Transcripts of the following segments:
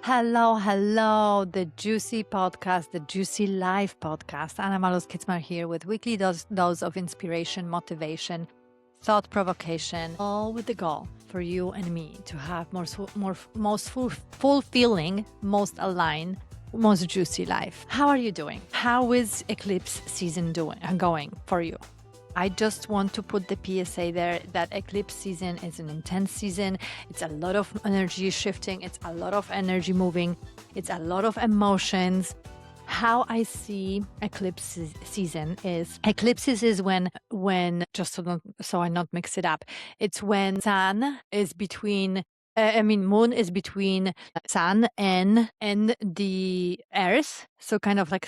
Hello, the Juicy Podcast, the Juicy Life Podcast. Anna Malus Kitzmar here with weekly dose of inspiration, motivation, thought provocation, all with the goal for you and me to have most fulfilling, most aligned, most juicy life. How are you doing? How is eclipse season going for you? I just want to put the PSA there that eclipse season is an intense season. It's a lot of energy shifting. It's a lot of energy moving. It's a lot of emotions. How I see eclipse season is eclipses is when just so I not mix it up. It's when sun is between moon is between sun and the earth. So kind of like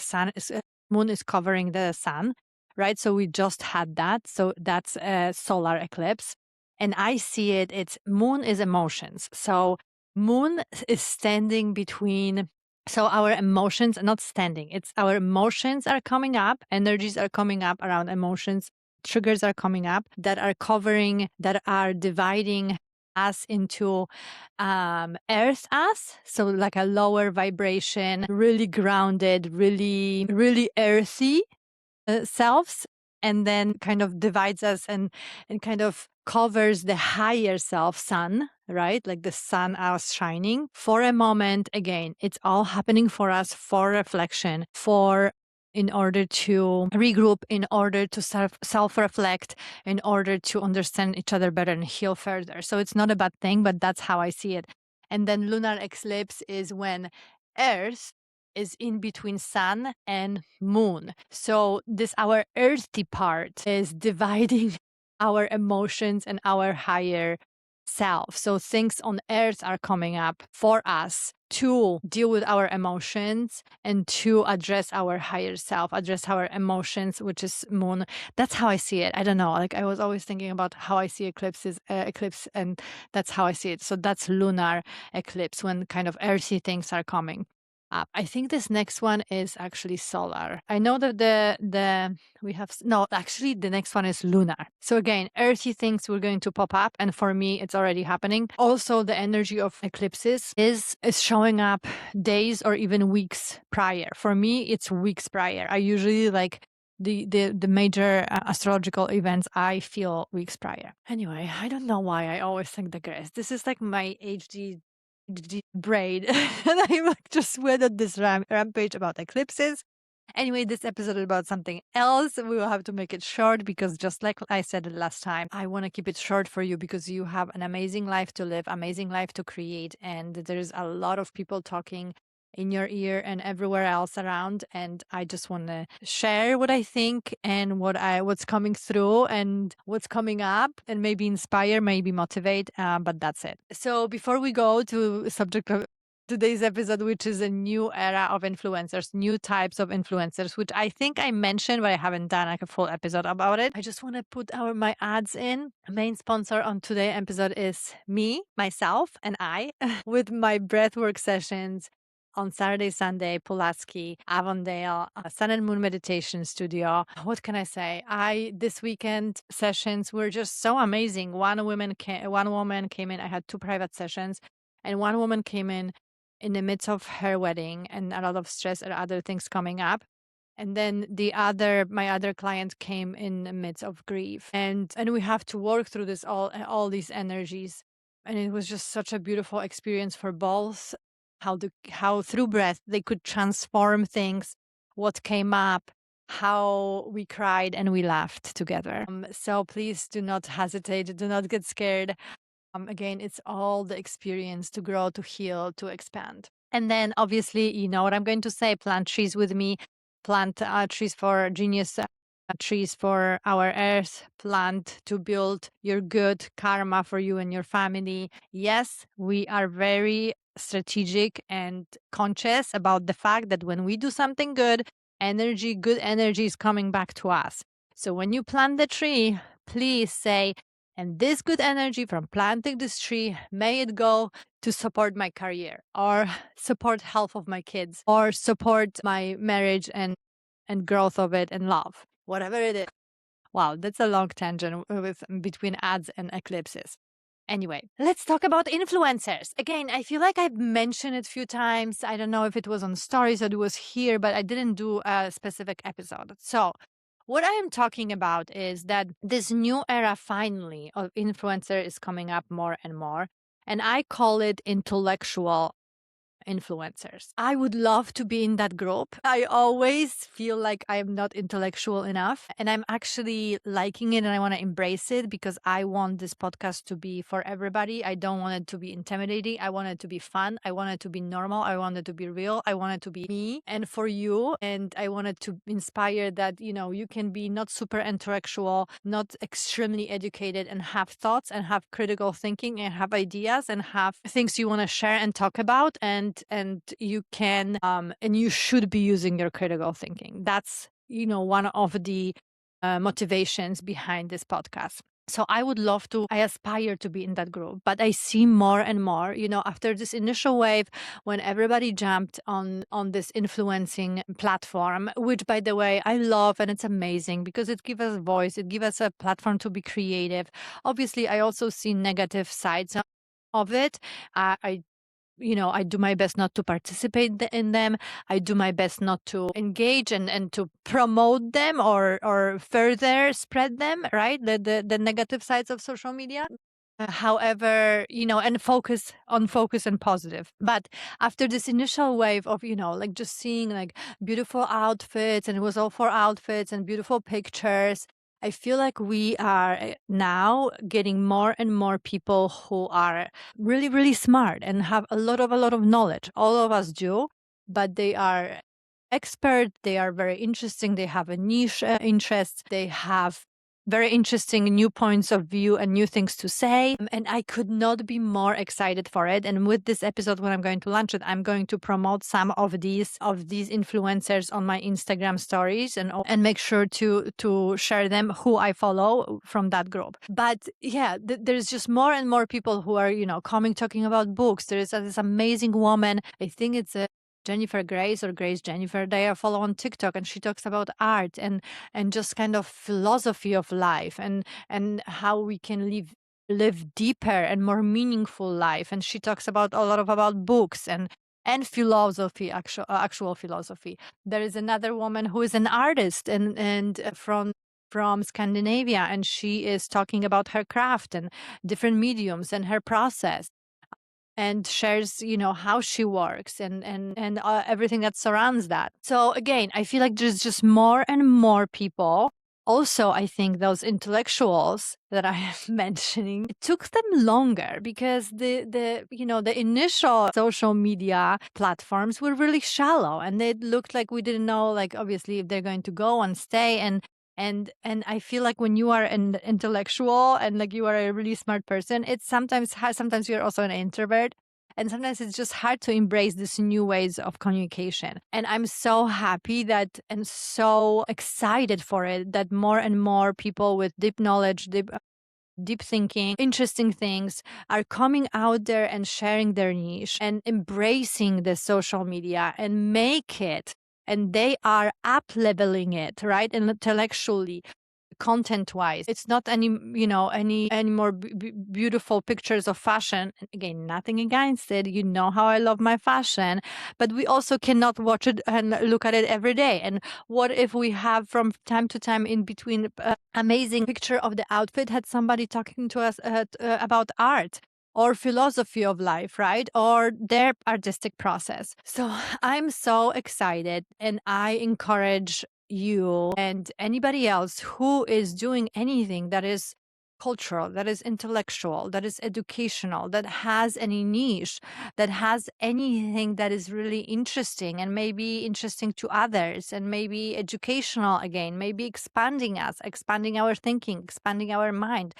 moon is covering the sun, right? So we just had that. So that's a solar eclipse. And I see it's moon is emotions. So moon is standing between, so our emotions are not standing. It's our emotions are coming up, energies are coming up around emotions, triggers are coming up that are dividing us into earth us, so like a lower vibration, really grounded, really earthy selves, and then kind of divides us and kind of covers the higher self, sun, right? Like the sun us shining for a moment. Again, it's all happening for us, for reflection, in order to regroup, in order to self-reflect, in order to understand each other better and heal further. So it's not a bad thing, but that's how I see it. And then lunar eclipse is when Earth is in between sun and moon. So this our earthy part is dividing our emotions and our higher self. So things on earth are coming up for us to deal with our emotions and to address our higher self, address our emotions, which is moon. That's how I see it. I don't know. Like I was always thinking about how I see eclipse, and that's how I see it. So that's lunar eclipse, when kind of earthy things are coming up. I think this next one is actually solar. I know that actually the next one is lunar. So again, earthy things were going to pop up, and for me it's already happening. Also, the energy of eclipses is showing up days or even weeks prior. For me, it's weeks prior. I usually like the major astrological events I feel weeks prior. Anyway, I don't know why I always think the grace. This is like my HD braid, and I like just went on this rampage about eclipses. Anyway, this episode is about something else. We will have to make it short because, just like I said last time, I want to keep it short for you because you have an amazing life to live, amazing life to create, and there's a lot of people talking in your ear and everywhere else around, and I just want to share what I think and what's coming through and what's coming up, and maybe inspire, maybe motivate, but that's it. So before we go to subject of today's episode, which is a new era of influencers, new types of influencers, which I think I mentioned, but I haven't done like a full episode about it. I just want to put my ads in. Main sponsor on today's episode is me, myself, and I with my breathwork sessions on Saturday, Sunday, Pulaski, Avondale, Sun and Moon Meditation Studio. What can I say? This weekend sessions were just so amazing. One woman came in. I had 2 private sessions, and one woman came in the midst of her wedding and a lot of stress and other things coming up. And then my other client came in the midst of grief, and we have to work through this all these energies. And it was just such a beautiful experience for both. How through breath they could transform things, what came up, how we cried and we laughed together. So please do not hesitate, do not get scared. Again, it's all the experience to grow, to heal, to expand. And then obviously, you know what I'm going to say, plant trees with me, plant trees for genius, trees for our earth, plant to build your good karma for you and your family. Yes, we are very strategic and conscious about the fact that when we do something good energy is coming back to us. So when you plant the tree, please say, and this good energy from planting this tree, may it go to support my career, or support health of my kids, or support my marriage and growth of it and love, whatever it is. Wow, that's a long tangent between ads and eclipses. Anyway, let's talk about influencers. Again, I feel like I've mentioned it a few times. I don't know if it was on stories or it was here, but I didn't do a specific episode. So what I am talking about is that this new era finally of influencer is coming up more and more. And I call it intellectual influencers. I would love to be in that group. I always feel like I'm not intellectual enough, and I'm actually liking it and I want to embrace it because I want this podcast to be for everybody. I don't want it to be intimidating. I want it to be fun. I want it to be normal. I want it to be real. I want it to be me and for you. And I wanted to inspire that, you can be not super intellectual, not extremely educated, and have thoughts and have critical thinking and have ideas and have things you want to share and talk about. And you can and you should be using your critical thinking. That's one of the motivations behind this podcast. So I aspire to be in that group, but I see more and more, after this initial wave, when everybody jumped on this influencing platform, which by the way, I love, and it's amazing because it gives us voice, it gives us a platform to be creative. Obviously, I also see negative sides of it. I do my best not to participate in them. I do my best not to engage and to promote them or further spread them, right? The negative sides of social media. However, and focus and positive. But after this initial wave of, like just seeing like beautiful outfits, and it was all for outfits and beautiful pictures, I feel like we are now getting more and more people who are really, really smart and have a lot of knowledge. All of us do, but they are expert. They are very interesting. They have a niche interest. They have very interesting new points of view and new things to say. And I could not be more excited for it. And with this episode, when I'm going to launch it, I'm going to promote some of these influencers on my Instagram stories and make sure to share them who I follow from that group. But yeah, there's just more and more people who are, coming talking about books. There is this amazing woman. I think it's Jennifer Grace or Grace Jennifer, they are follow on TikTok, and she talks about art and just kind of philosophy of life and how we can live deeper and more meaningful life. And she talks about a lot about books and philosophy, actual philosophy. There is another woman who is an artist and from Scandinavia, and she is talking about her craft and different mediums and her process, and shares how she works and everything that surrounds that. So again, I feel like there's just more and more people. Also, I think those intellectuals that I am mentioning, it took them longer because the initial social media platforms were really shallow, and it looked like we didn't know, like, obviously, if they're going to go and stay. And I feel like when you are an intellectual and like you are a really smart person, it's sometimes you're also an introvert. And sometimes it's just hard to embrace these new ways of communication. And I'm so happy that and so excited for it that more and more people with deep knowledge, deep thinking, interesting things are coming out there and sharing their niche and embracing the social media and make it. And they are up leveling it, right? And intellectually, content wise, it's not any more beautiful pictures of fashion. And again, nothing against it, how I love my fashion, but we also cannot watch it and look at it every day. And what if we have from time to time in between amazing picture of the outfit had somebody talking to us about art or philosophy of life, right? Or their artistic process. So I'm so excited, and I encourage you and anybody else who is doing anything that is cultural, that is intellectual, that is educational, that has any niche, that has anything that is really interesting and maybe interesting to others, and maybe educational, again, maybe expanding our thinking, expanding our mind,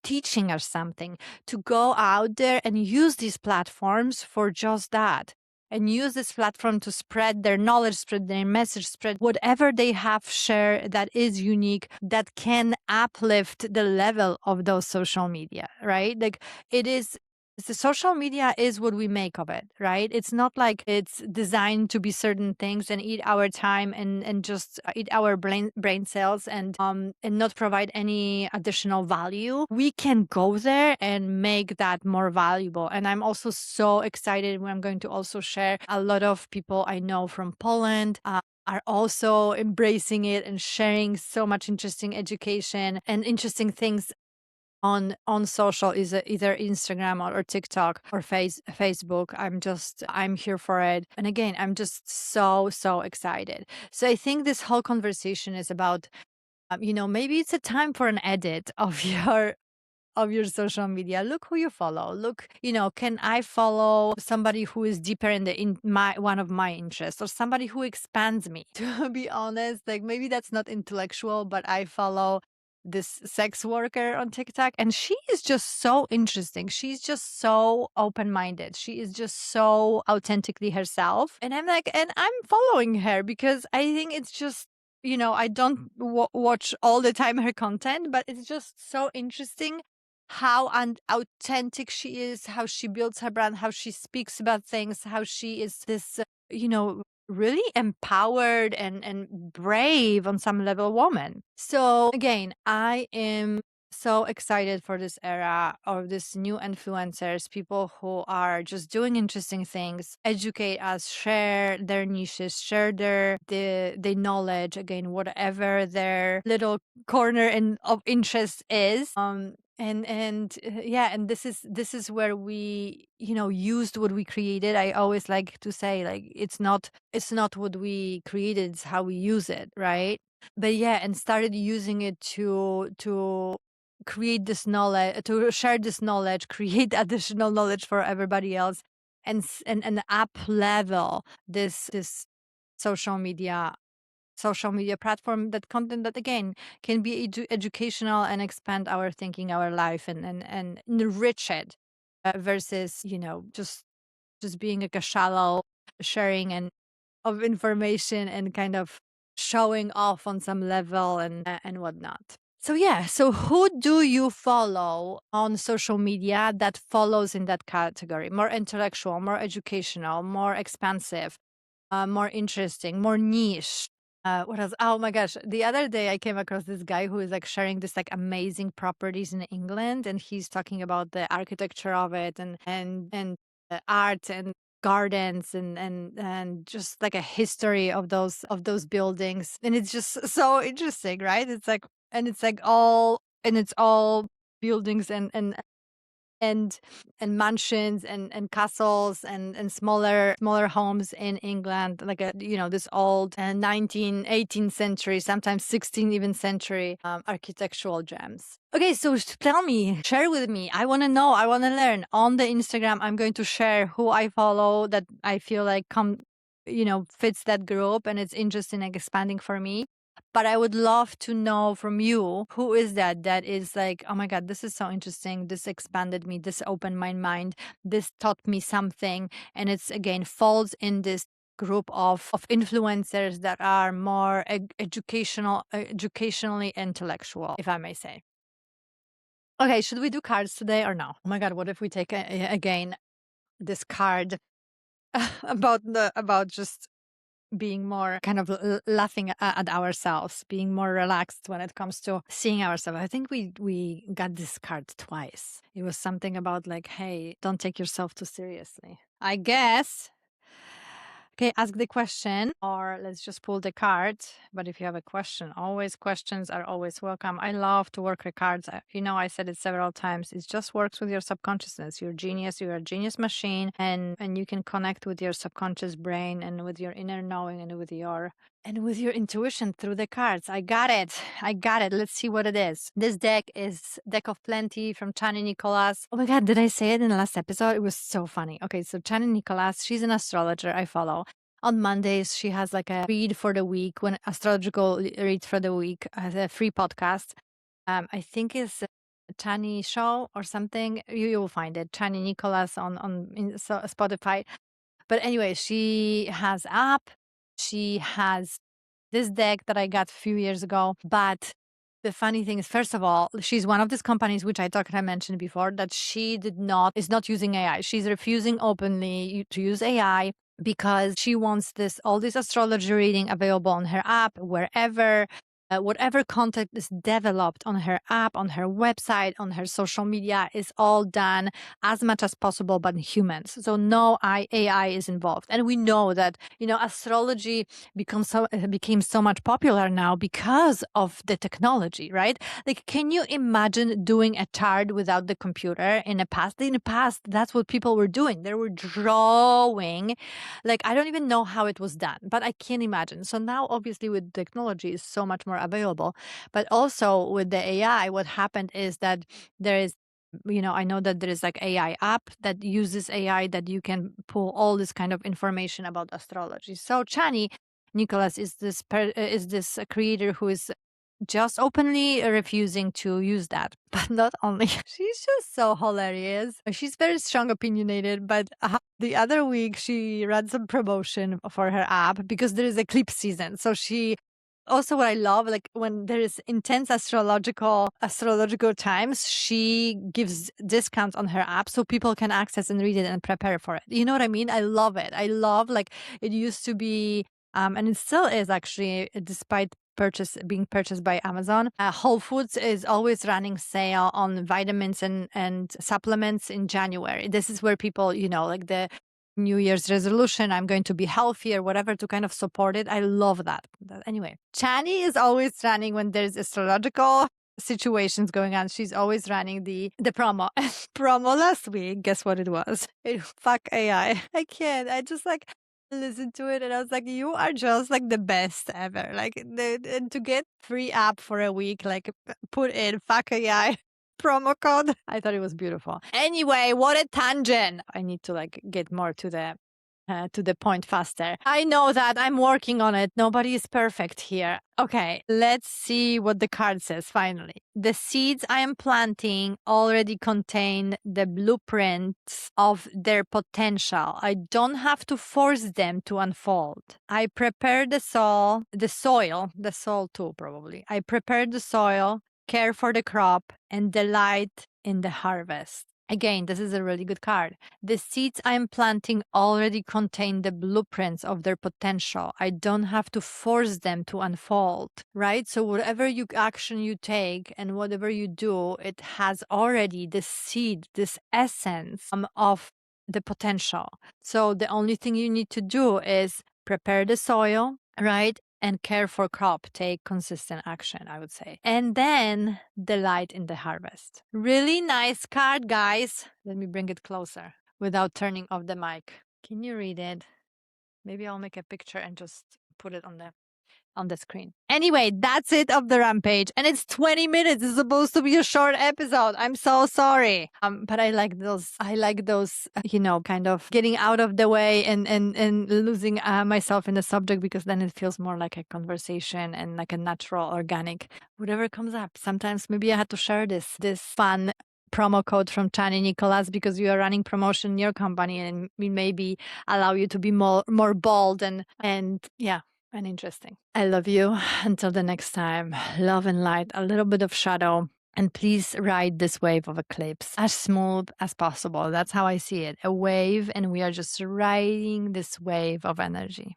teaching us something, to go out there and use these platforms for just that. And use this platform to spread their knowledge, spread their message, spread whatever they have share that is unique, that can uplift the level of those social media, right? Like, it is The social media is what we make of it, right? It's not like it's designed to be certain things and eat our time and just eat our brain cells and not provide any additional value. We can go there and make that more valuable. And I'm also so excited when I'm going to also share a lot of people I know from Poland. Are also embracing it and sharing so much interesting education and interesting things on social, is either Instagram or TikTok or Facebook. I'm here for it. And again, I'm just so excited. So I think this whole conversation is about maybe it's a time for an edit of your social media. Look who you follow. Look, can I follow somebody who is deeper in my one of my interests, or somebody who expands me? To be honest, like, maybe that's not intellectual, but I follow this sex worker on TikTok, and she is just so interesting. She's just so open-minded. She is just so authentically herself. And I'm following her because I think it's just, I don't watch all the time her content, but it's just so interesting how authentic she is, how she builds her brand, how she speaks about things, how she is this, really empowered and brave on some level woman. So again, I am so excited for this era of this new influencers, people who are just doing interesting things, educate us, share their niches, share their knowledge, again, whatever their little corner of interest is. And this is where we used what we created. I always like to say, like, it's not what we created, it's how we use it, right? But yeah, and started using it to create this knowledge, to share this knowledge, create additional knowledge for everybody else, and up level this social media social media platform, that content that again can be educational and expand our thinking, our life, and enrich it, versus just being like a shallow sharing and of information and kind of showing off on some level and whatnot. So yeah, so who do you follow on social media that follows in that category? More intellectual, more educational, more expansive, more interesting, more niche. What else? Oh my gosh. The other day I came across this guy who is like sharing this like amazing properties in England, and he's talking about the architecture of it and art and gardens and just like a history of those buildings. And it's just so interesting, right? It's all buildings and mansions and castles and smaller homes in England, like this old 19th, 18th century, sometimes 16th even century architectural gems. Okay, so tell me, share with me. I want to know, I want to learn. On the Instagram, I'm going to share who I follow that I feel like fits that group and it's interesting and expanding for me. But I would love to know from you, who is that is like, oh my God, this is so interesting. This expanded me. This opened my mind. This taught me something. And it's again falls in this group of influencers that are more educationally intellectual, if I may say. Okay, should we do cards today or no? Oh my God, what if we take again this card about just being more kind of laughing at ourselves, being more relaxed when it comes to seeing ourselves. I think we got this card twice. It was something about like, hey, don't take yourself too seriously, I guess. Okay, ask the question, or let's just pull the card. But if you have a question, always questions are always welcome. I love to work with cards. I said it several times. It just works with your subconsciousness. You're genius. You're a genius machine, and you can connect with your subconscious brain and with your inner knowing and with your intuition through the cards. I got it. I got it. Let's see what it is. This deck is Deck of Plenty from Chani Nicholas. Oh my God, did I say it in the last episode? It was so funny. Okay, so Chani Nicholas, she's an astrologer I follow. On Mondays, she has like a read for the week, when astrological read for the week, as a free podcast. I think it's a Chani show or something. You will find it. Chani Nicholas on Spotify. But anyway, she has app. She has this deck that I got a few years ago, but The funny thing is, first of all, she's one of these companies, which I mentioned before, that she is not using AI. She's refusing openly to use AI because she wants all this astrology reading available on her app, wherever. Whatever content is developed on her app, on her website, on her social media is all done as much as possible by humans. So no AI is involved. And we know that, astrology became so much popular now because of the technology, right? Like, can you imagine doing a chart without the computer in the past? In the past, that's what people were doing. They were drawing. Like, I don't even know how it was done, but I can imagine. So now, obviously, with technology is so much more available, but also with the AI, what happened is that there is, I know that there is like AI app that uses AI that you can pull all this kind of information about astrology. So Chani Nicholas is this creator who is just openly refusing to use that. But not only, she's just so hilarious. She's very strong opinionated, but the other week she ran some promotion for her app because there is eclipse season. So she also, what I love, like when there is intense astrological times, she gives discounts on her app so people can access and read it and prepare for it. You know what I mean? I love it. I love, like, it used to be, and it still is actually, despite being purchased by Amazon. Whole Foods is always running sale on vitamins and supplements in January. This is where people, like the New Year's resolution, I'm going to be healthier, whatever, to kind of support it. I love that. Anyway, Chani is always running when there's astrological situations going on. She's always running the promo. Promo last week, guess what it was? Fuck AI. I can't. I just like listened to it and I was like, you are just like the best ever. Like, to get free app for a week, like, put in fuck AI promo code. I thought it was beautiful. Anyway, what a tangent. I need to like get more to the point faster. I know that I'm working on it. Nobody is perfect here. Okay, let's see what the card says finally. The seeds I am planting already contain the blueprints of their potential. I don't have to force them to unfold. I prepare the soil too, probably. I prepare the soil, care for the crop, and delight in the harvest. Again, this is a really good card. The seeds I'm planting already contain the blueprints of their potential. I don't have to force them to unfold, right? So whatever action you take and whatever you do, it has already this seed, this essence of the potential. So the only thing you need to do is prepare the soil, right? And care for crop, take consistent action, I would say. And then delight in the harvest. Really nice card, guys. Let me bring it closer without turning off the mic. Can you read it? Maybe I'll make a picture and just put it on the screen. Anyway, that's it of the rampage. And it's 20 minutes. It's supposed to be a short episode. I'm so sorry. But I like those, kind of getting out of the way and losing myself in the subject, because then it feels more like a conversation and like a natural, organic, whatever comes up. Sometimes maybe I had to share this fun promo code from Chani Nicholas because you are running promotion in your company and we maybe allow you to be more bold and yeah, and interesting. I love you. Until the next time, love and light, a little bit of shadow, and please ride this wave of eclipse as smooth as possible. That's how I see it. A wave, and we are just riding this wave of energy.